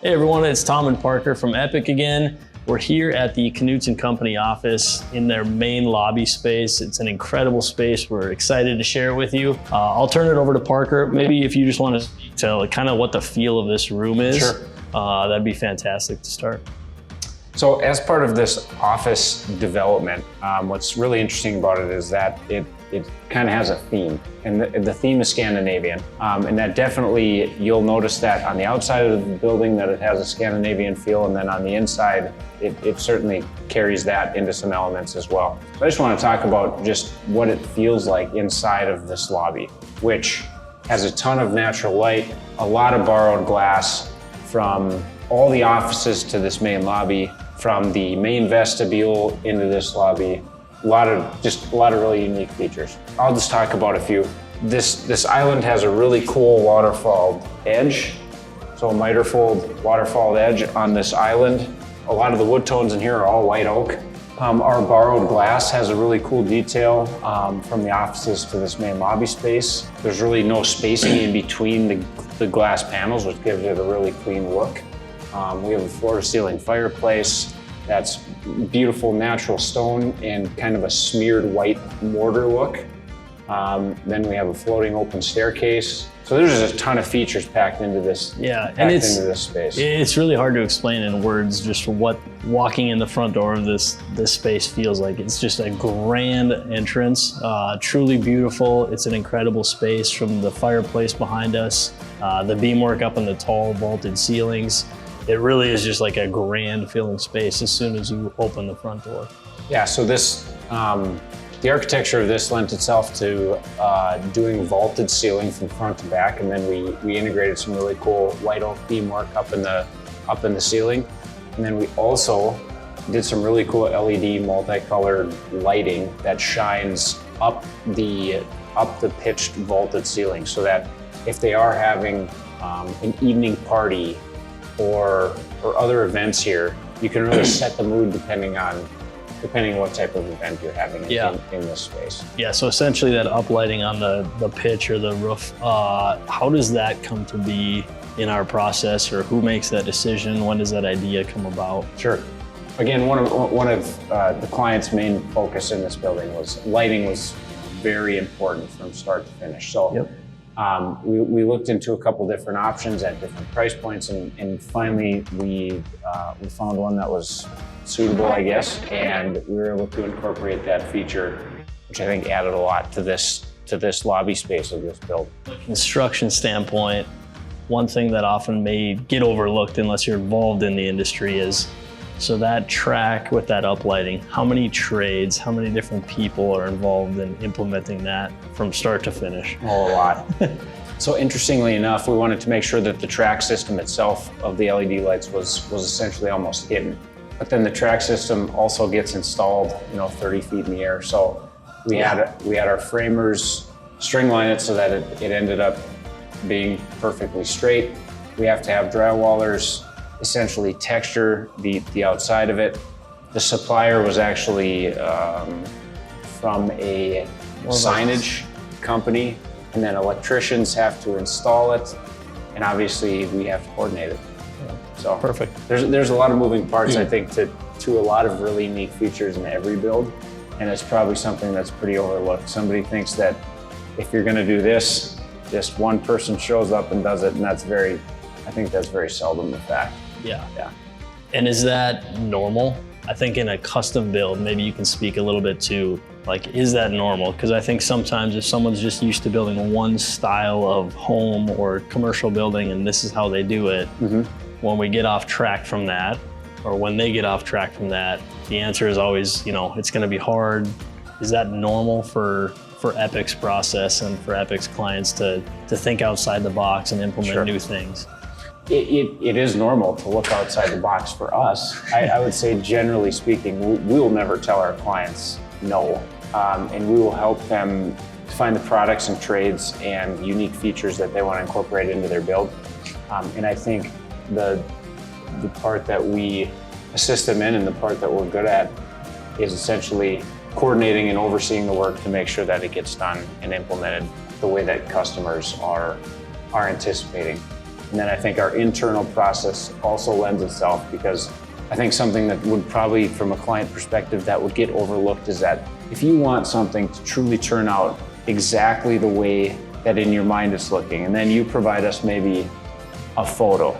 Hey everyone, it's Tom and Parker from Epic again. We're here at the Knutson Company office in their main lobby space. It's an incredible space. We're excited to share it with you. I'll turn it over to Parker. Maybe if you just want to speak to kind of what the feel of this room is, Sure. That'd be fantastic to start. So as part of this office development, what's really interesting about it is that it kind of has a theme, and the theme is Scandinavian. And that definitely, you'll notice that on the outside of the building that it has a Scandinavian feel, and then on the inside, it certainly carries that into some elements as well. So I just want to talk about just what it feels like inside of this lobby, which has a ton of natural light, a lot of borrowed glass from all the offices to this main lobby, from the main vestibule into this lobby. A lot of really unique features. I'll just talk about a few. This island has a really cool waterfall edge. So a miter fold waterfall edge on this island. A lot of the wood tones in here are all white oak. Our borrowed glass has a really cool detail from the offices to this main lobby space. There's really no spacing in between the glass panels, which gives it a really clean look. We have a floor-to-ceiling fireplace that's beautiful natural stone and kind of a smeared white mortar look. Then we have a floating open staircase. So there's just a ton of features packed into this, into this space. It's really hard to explain in words just what walking in the front door of this space feels like. It's just a grand entrance, truly beautiful. It's an incredible space from the fireplace behind us, the beamwork up in the tall vaulted ceilings. It really is just like a grand feeling space as soon as you open the front door. Yeah, so this, the architecture of this lent itself to doing vaulted ceiling from front to back, and then we integrated some really cool white oak beamwork up in the ceiling. And then we also did some really cool LED multicolored lighting that shines up the pitched vaulted ceiling, so that if they are having an evening party or other events here, you can really set the mood depending on what type of event you're having in this space. Yeah, so essentially that uplighting on the pitch or the roof, how does that come to be in our process, or who makes that decision? When does that idea come about? Sure. Again, one of the client's main focus in this building was lighting was very important from start to finish. So. Yep. We looked into a couple different options at different price points, and finally we found one that was suitable, I guess, and we were able to incorporate that feature, which I think added a lot to this lobby space of this build. Construction standpoint, one thing that often may get overlooked unless you're involved in the industry is, so that track with that uplighting, how many trades, how many different people are involved in implementing that from start to finish? Oh, a lot. So interestingly enough, we wanted to make sure that the track system itself of the LED lights was essentially almost hidden. But then the track system also gets installed, 30 feet in the air. So we had our framers string line it so that it ended up being perfectly straight. We have to have drywallers essentially texture the outside of it. The supplier was actually from a signage company, and then electricians have to install it, and obviously we have to coordinate it. So perfect. There's a lot of moving parts, I think, to a lot of really unique features in every build, and it's probably something that's pretty overlooked. Somebody thinks that if you're going to do this, just one person shows up and does it, and I think that's very seldom the fact. Yeah. And is that normal? I think in a custom build, maybe you can speak a little bit to, like, is that normal? Because I think sometimes if someone's just used to building one style of home or commercial building and this is how they do it, when we get off track from that, or when they get off track from that, the answer is always, it's going to be hard. Is that normal for Epic's process and for Epic's clients to think outside the box and implement new things? It is normal to look outside the box for us. I would say, generally speaking, we will never tell our clients no, and we will help them find the products and trades and unique features that they want to incorporate into their build. And I think the part that we assist them in and the part that we're good at is essentially coordinating and overseeing the work to make sure that it gets done and implemented the way that customers are anticipating. And then I think our internal process also lends itself, because I think something that would probably, from a client perspective, that would get overlooked is that if you want something to truly turn out exactly the way that in your mind it's looking, and then you provide us maybe a photo,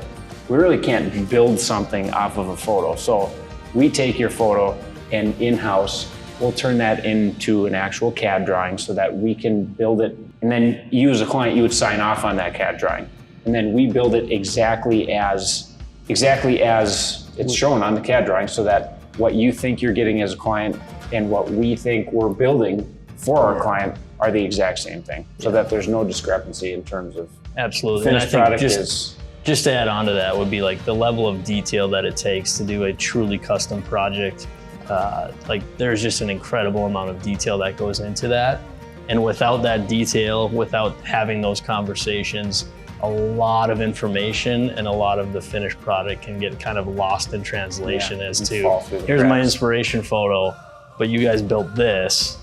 we really can't build something off of a photo. So we take your photo and in-house, we'll turn that into an actual CAD drawing so that we can build it. And then you as a client, you would sign off on that CAD drawing. And then we build it exactly as it's shown on the CAD drawing, so that what you think you're getting as a client and what we think we're building for our client are the exact same thing, so that there's no discrepancy in terms of absolutely. finished And I product think is. just to add on to that would be like the level of detail that it takes to do a truly custom project. Like there's just an incredible amount of detail that goes into that. And without that detail, without having those conversations, a lot of information and a lot of the finished product can get kind of lost in translation as to, here's my inspiration photo, but you guys built this.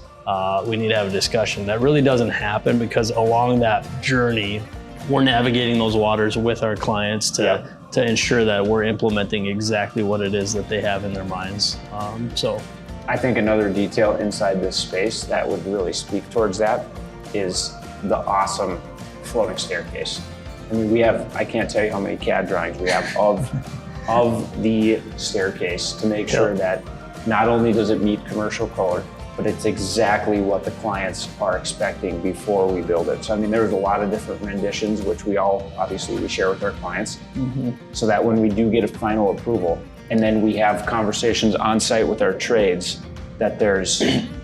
We need to have a discussion. That really doesn't happen, because along that journey, we're navigating those waters with our clients to ensure that we're implementing exactly what it is that they have in their minds. So I think another detail inside this space that would really speak towards that is the awesome floating staircase. I mean, I can't tell you how many CAD drawings we have of the staircase to make sure that not only does it meet commercial code, but it's exactly what the clients are expecting before we build it. So I mean, there's a lot of different renditions, which we share with our clients, so that when we do get a final approval, and then we have conversations on site with our trades, that there's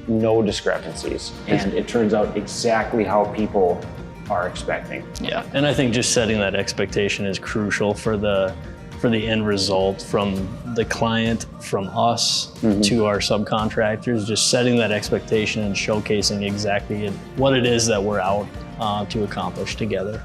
no discrepancies, and it turns out exactly how people are expecting. Yeah, and I think just setting that expectation is crucial for the end result, from the client, from us to our subcontractors. Just setting that expectation and showcasing exactly what it is that we're out to accomplish together.